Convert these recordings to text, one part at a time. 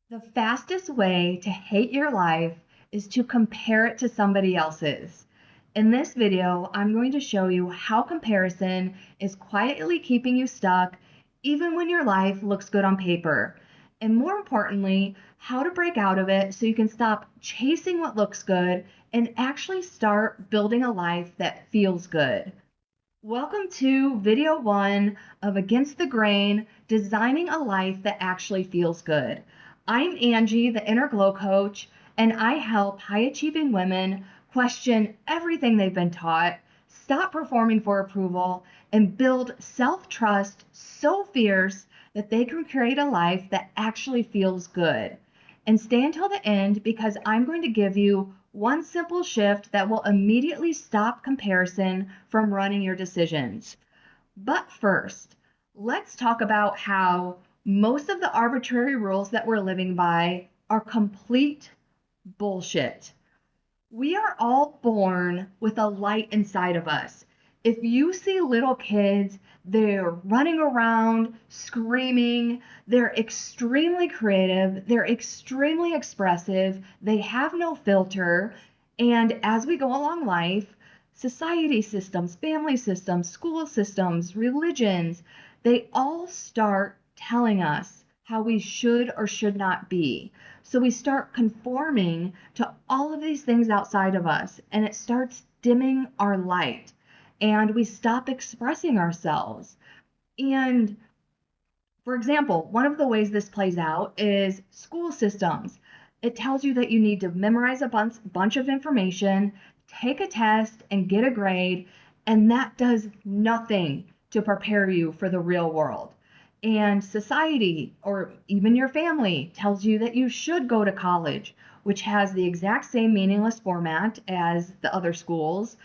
The fastest way to hate your life is to compare it to somebody else's. In this video, I'm going to show you how comparison is quietly keeping you stuck even when your life looks good on paper. And more importantly, how to break out of it so you can stop chasing what looks good and actually start building a life that feels good. Welcome to video one of Against the Grain, Designing a Life That Actually Feels Good. I'm Angie, the Inner Glow Coach, and I help high achieving women question everything they've been taught, stop performing for approval, and build self trust so fierce that they can create a life that actually feels good. And stay until the end because I'm going to give you one simple shift that will immediately stop comparison from running your decisions. But first, let's talk about how most of the arbitrary rules that we're living by are complete bullshit. We are all born with a light inside of us. If you see little kids, they're running around, screaming, they're extremely creative, they're extremely expressive, they have no filter. And as we go along life, society systems, family systems, school systems, religions, they all start telling us how we should or should not be. So we start conforming to all of these things outside of us, and it starts dimming our light, and we stop expressing ourselves. And for example, one of the ways this plays out is school systems. It tells you that you need to memorize a bunch of information, take a test, and get a grade, and that does nothing to prepare you for the real world. And society, or even your family, tells you that you should go to college, which has the exact same meaningless format as the other schools.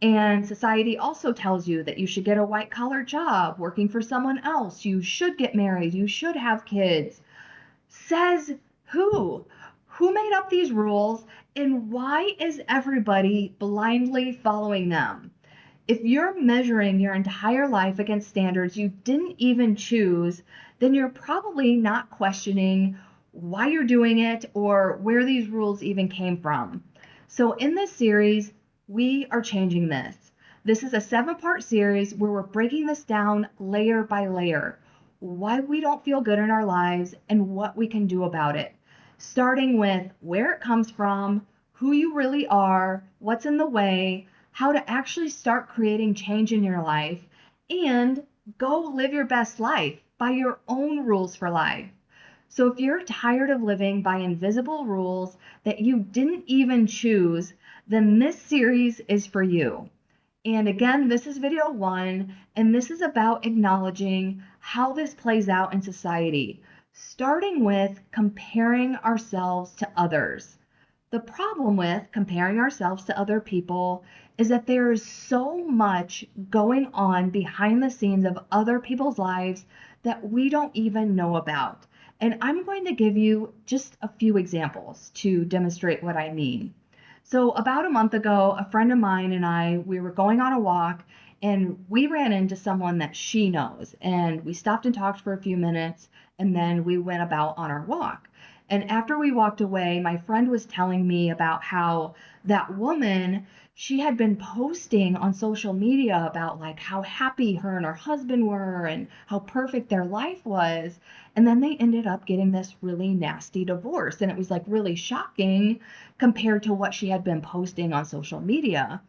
And society also tells you that you should get a white collar job working for someone else. You should get married. You should have kids. Says who? Who made up these rules? And why is everybody blindly following them? If you're measuring your entire life against standards you didn't even choose, then you're probably not questioning why you're doing it or where these rules even came from. So, in this series, we are changing this. This is a 7-part series where we're breaking this down layer by layer, why we don't feel good in our lives and what we can do about it. Starting with where it comes from, who you really are, what's in the way, how to actually start creating change in your life, and go live your best life by your own rules for life. So if you're tired of living by invisible rules that you didn't even choose, then this series is for you. And again, this is video one, and this is about acknowledging how this plays out in society, starting with comparing ourselves to others. The problem with comparing ourselves to other people is that there is so much going on behind the scenes of other people's lives that we don't even know about. And I'm going to give you just a few examples to demonstrate what I mean. So about a month ago, a friend of mine and we were going on a walk and we ran into someone that she knows. And we stopped and talked for a few minutes and then we went about on our walk. And after we walked away, my friend was telling me about how that woman, she had been posting on social media about like how happy her and her husband were and how perfect their life was. And then they ended up getting this really nasty divorce. And it was like really shocking compared to what she had been posting on social media.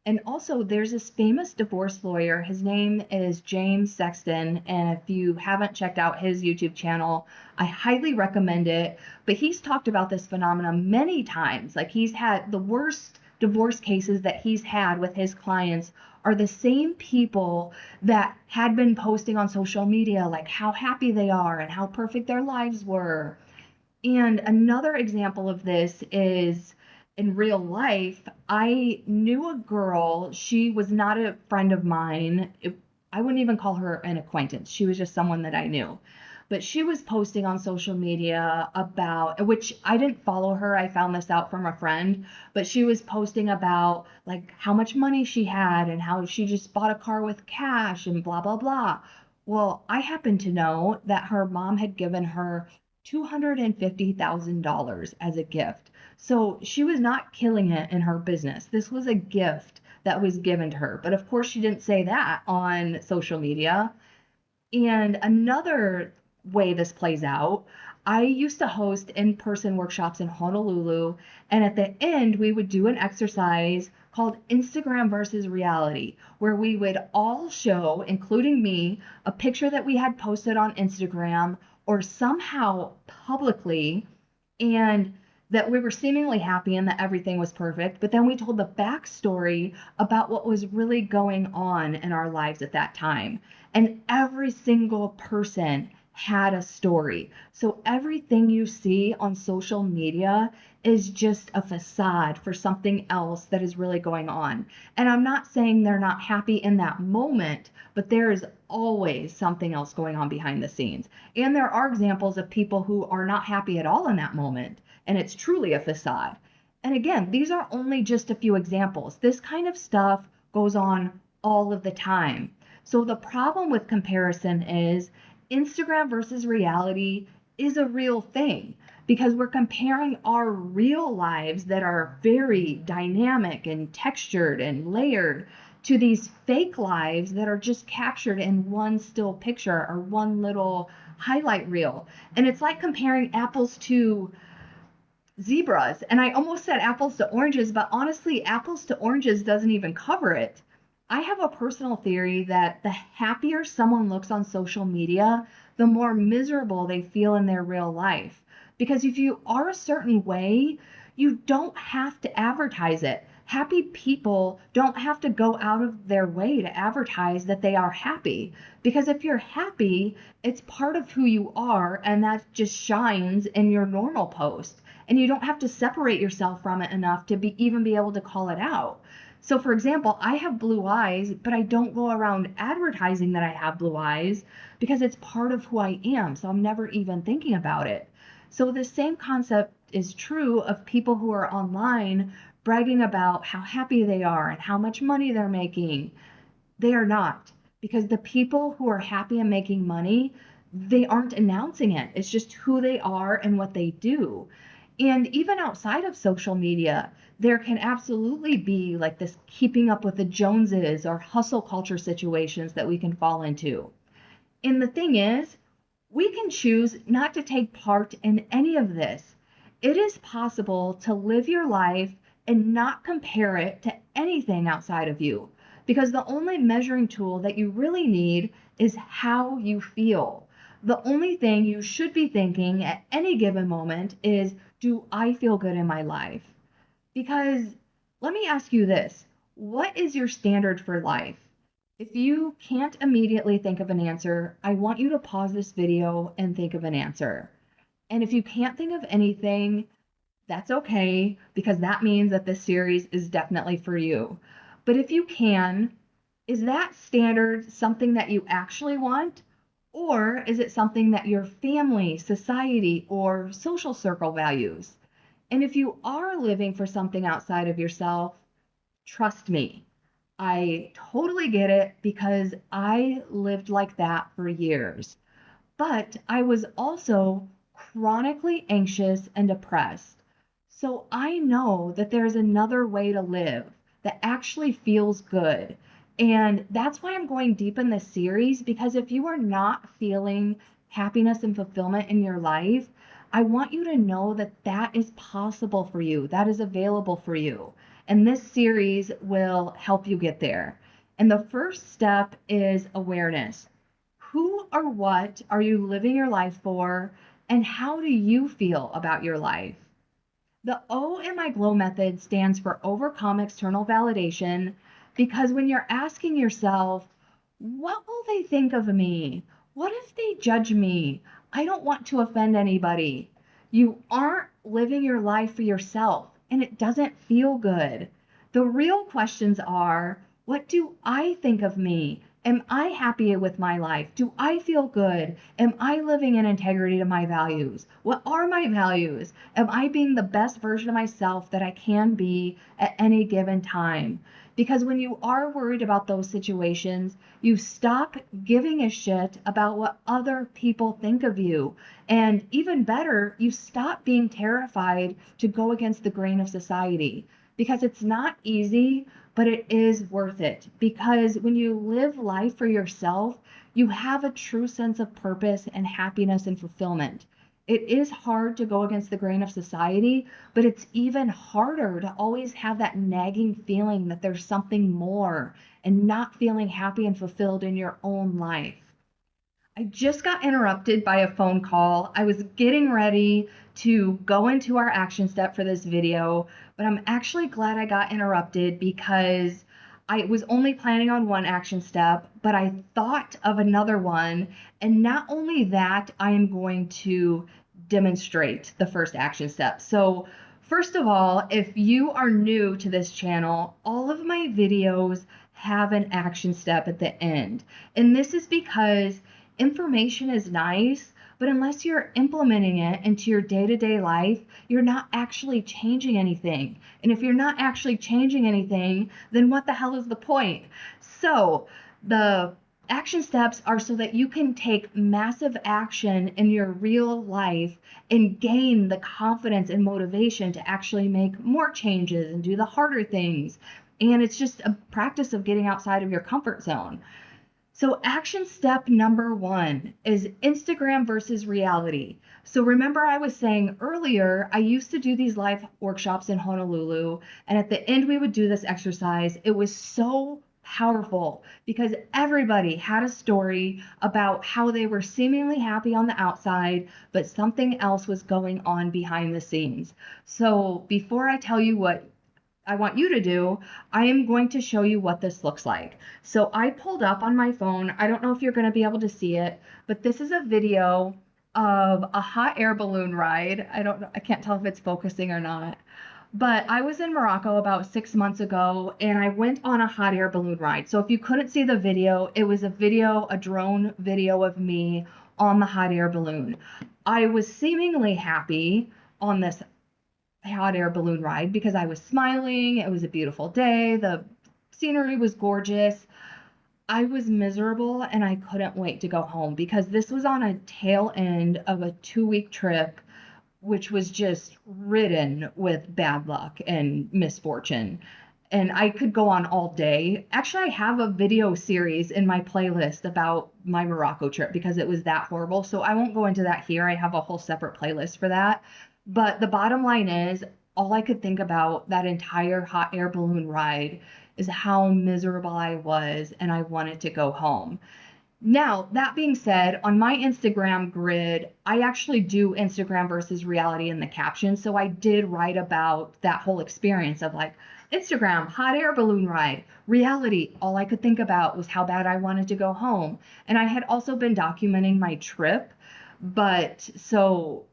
And also, there's this famous divorce lawyer. His name is James Sexton. And if you haven't checked out his YouTube channel, I highly recommend it. But he's talked about this phenomenon many times. Like, he's had the worst divorce cases that he's had with his clients are the same people that had been posting on social media, like how happy they are and how perfect their lives were. And another example of this is in real life. I knew a girl, she was not a friend of mine. I wouldn't even call her an acquaintance. She was just someone that I knew. But she was posting on social media about, which I didn't follow her. I found this out from a friend, but she was posting about like how much money she had and how she just bought a car with cash and blah, blah, blah. Well, I happen to know that her mom had given her $250,000 as a gift. So she was not killing it in her business. This was a gift that was given to her. But of course, she didn't say that on social media. And another way this plays out, I used to host in person workshops in Honolulu. And at the end, we would do an exercise called Instagram versus reality, where we would all show, including me, a picture that we had posted on Instagram or somehow publicly, and that we were seemingly happy and that everything was perfect. But then we told the backstory about what was really going on in our lives at that time. And every single person had a story. So everything you see on social media is just a facade for something else that is really going on. And I'm not saying they're not happy in that moment, but there is always something else going on behind the scenes. And there are examples of people who are not happy at all in that moment, and it's truly a facade. And again, these are only just a few examples. This kind of stuff goes on all of the time. So the problem with comparison is Instagram versus reality is a real thing because we're comparing our real lives that are very dynamic and textured and layered to these fake lives that are just captured in one still picture or one little highlight reel. And it's like comparing apples to zebras. And I almost said apples to oranges, but honestly, apples to oranges doesn't even cover it. I have a personal theory that the happier someone looks on social media, the more miserable they feel in their real life. Because if you are a certain way, you don't have to advertise it. Happy people don't have to go out of their way to advertise that they are happy. Because if you're happy, it's part of who you are, and that just shines in your normal post. And you don't have to separate yourself from it enough to even be able to call it out. So, for example, I have blue eyes, but I don't go around advertising that I have blue eyes because it's part of who I am. So I'm never even thinking about it. So the same concept is true of people who are online bragging about how happy they are and how much money they're making. They are not, because the people who are happy and making money, they aren't announcing it. It's just who they are and what they do. And even outside of social media, there can absolutely be like this keeping up with the Joneses or hustle culture situations that we can fall into. And the thing is, we can choose not to take part in any of this. It is possible to live your life and not compare it to anything outside of you, because the only measuring tool that you really need is how you feel. The only thing you should be thinking at any given moment is, do I feel good in my life? Because let me ask you this, what is your standard for life? If you can't immediately think of an answer, I want you to pause this video and think of an answer. And if you can't think of anything, that's okay, because that means that this series is definitely for you. But if you can, is that standard something that you actually want? Or is it something that your family, society, or social circle values? And if you are living for something outside of yourself, trust me, I totally get it because I lived like that for years. But I was also chronically anxious and depressed. So I know that there's another way to live that actually feels good. And that's why I'm going deep in this series, because if you are not feeling happiness and fulfillment in your life, I want you to know that that is possible for you, that is available for you. And this series will help you get there. And the first step is awareness. Who or what are you living your life for? And how do you feel about your life? The O in my GLOW method stands for overcome external validation, because when you're asking yourself, what will they think of me? What if they judge me? I don't want to offend anybody. You aren't living your life for yourself, and it doesn't feel good. The real questions are, what do I think of me? Am I happy with my life? Do I feel good? Am I living in integrity to my values? What are my values? Am I being the best version of myself that I can be at any given time? Because when you are worried about those situations, you stop giving a shit about what other people think of you. And even better, you stop being terrified to go against the grain of society. Because it's not easy, but it is worth it. Because when you live life for yourself, you have a true sense of purpose and happiness and fulfillment. It is hard to go against the grain of society, but it's even harder to always have that nagging feeling that there's something more and not feeling happy and fulfilled in your own life. I just got interrupted by a phone call. I was getting ready to go into our action step for this video, but I'm actually glad I got interrupted because I was only planning on one action step, but I thought of another one. And not only that, I am going to demonstrate the first action step. So, first of all, if you are new to this channel, all of my videos have an action step at the end. And this is because information is nice, but unless you're implementing it into your day-to-day life, you're not actually changing anything. And if you're not actually changing anything, then what the hell is the point? So the action steps are so that you can take massive action in your real life and gain the confidence and motivation to actually make more changes and do the harder things. And it's just a practice of getting outside of your comfort zone. So, action step number one is Instagram versus reality. So, remember, I was saying earlier, I used to do these live workshops in Honolulu, and at the end, we would do this exercise. It was so powerful because everybody had a story about how they were seemingly happy on the outside, but something else was going on behind the scenes. So, before I tell you what I want you to do, I am going to show you what this looks like. So I pulled up on my phone. I don't know if you're going to be able to see it, but this is a video of a hot air balloon ride. I don't know, I can't tell if it's focusing or not. But I was in Morocco about 6 months ago and I went on a hot air balloon ride. So if you couldn't see the video, it was a drone video of me on the hot air balloon. I was seemingly happy on this hot air balloon ride because I was smiling. It was a beautiful day. The scenery was gorgeous. I was miserable and I couldn't wait to go home because this was on a tail end of a 2-week trip, which was just ridden with bad luck and misfortune. And I could go on all day. Actually, I have a video series in my playlist about my Morocco trip because it was that horrible. So I won't go into that here. I have a whole separate playlist for that. But the bottom line is, all I could think about that entire hot air balloon ride is how miserable I was and I wanted to go home. Now, that being said, on my Instagram grid, I actually do Instagram versus reality in the caption. So I did write about that whole experience of like Instagram, hot air balloon ride, reality. All I could think about was how bad I wanted to go home. And I had also been documenting my trip. But so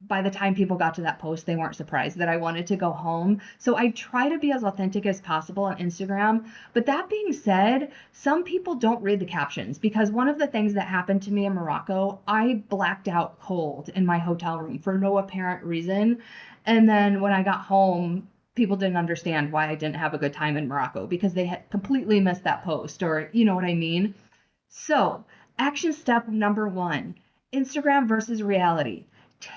by the time people got to that post, they weren't surprised that I wanted to go home. So I try to be as authentic as possible on Instagram. But that being said, some people don't read the captions because one of the things that happened to me in Morocco, I blacked out cold in my hotel room for no apparent reason. And then when I got home, people didn't understand why I didn't have a good time in Morocco because they had completely missed that post, or you know what I mean? So, action step number one, Instagram versus reality.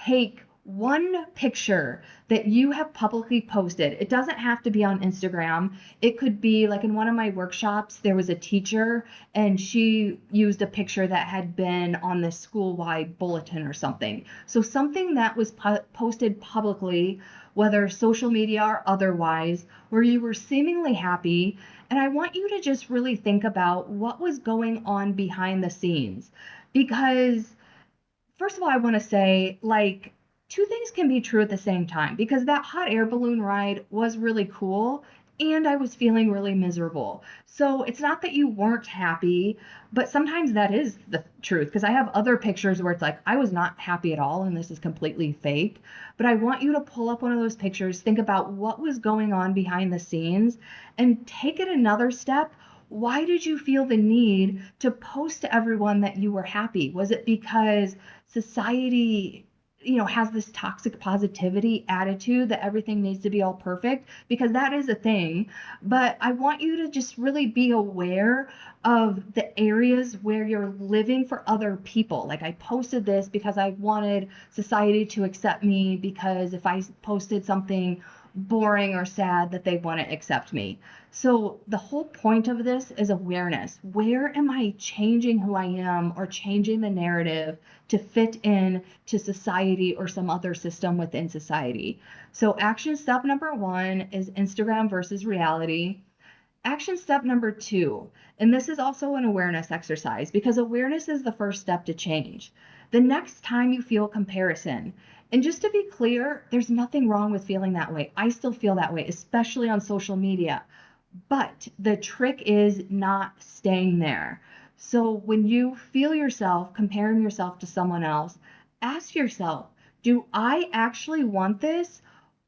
Take one picture that you have publicly posted. It doesn't have to be on Instagram. It could be like in one of my workshops, there was a teacher and she used a picture that had been on this school-wide bulletin or something. So something that was posted publicly, whether social media or otherwise, where you were seemingly happy. And I want you to just really think about what was going on behind the scenes. Because first of all, I want to say, like, two things can be true at the same time because that hot air balloon ride was really cool and I was feeling really miserable. So it's not that you weren't happy, but sometimes that is the truth because I have other pictures where it's like I was not happy at all and this is completely fake. But I want you to pull up one of those pictures, think about what was going on behind the scenes, and take it another step. Why did you feel the need to post to everyone that you were happy? Was it because society has this toxic positivity attitude that everything needs to be all perfect, because that is a thing. But I want you to just really be aware of the areas where you're living for other people. Like, I posted this because I wanted society to accept me, because if I posted something boring or sad, that they wouldn't accept me. So the whole point of this is awareness. Where am I changing who I am or changing the narrative to fit in to society or some other system within society? So action step number 1 is Instagram versus reality. Action step number 2, and this is also an awareness exercise, because awareness is the first step to change. The next time you feel comparison, and just to be clear, there's nothing wrong with feeling that way. I still feel that way, especially on social media. But the trick is not staying there. So when you feel yourself comparing yourself to someone else, ask yourself, do I actually want this,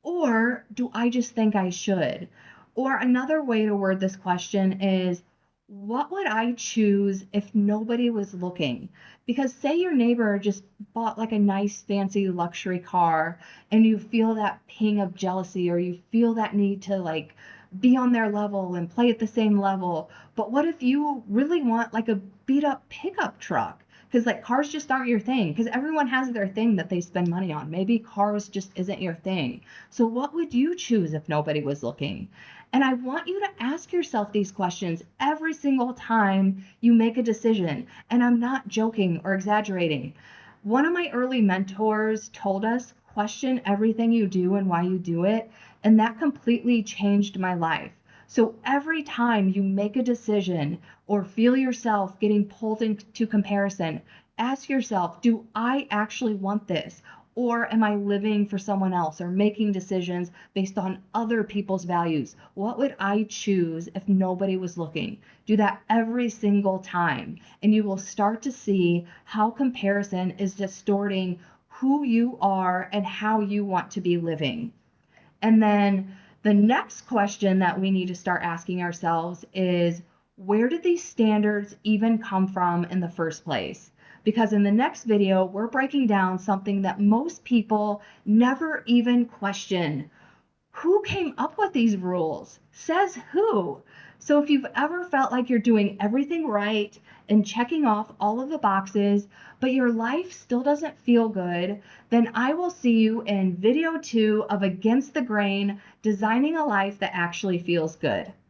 or do I just think I should? Or another way to word this question is, what would I choose if nobody was looking? Because say your neighbor just bought like a nice fancy luxury car, and you feel that ping of jealousy, or you feel that need to like be on their level and play at the same level. But what if you really want like a beat up pickup truck? Because like cars just aren't your thing, because everyone has their thing that they spend money on. Maybe cars just isn't your thing. So what would you choose if nobody was looking? And I want you to ask yourself these questions every single time you make a decision. And I'm not joking or exaggerating. One of my early mentors told us, question everything you do and why you do it. And that completely changed my life. So every time you make a decision or feel yourself getting pulled into comparison, ask yourself, do I actually want this? Or am I living for someone else or making decisions based on other people's values? What would I choose if nobody was looking? Do that every single time, and you will start to see how comparison is distorting who you are and how you want to be living. And then the next question that we need to start asking ourselves is, where did these standards even come from in the first place? Because in the next video, we're breaking down something that most people never even question. Who came up with these rules? Says who? So if you've ever felt like you're doing everything right and checking off all of the boxes, but your life still doesn't feel good, then I will see you in video 2 of Against the Grain, Designing a Life That Actually Feels Good.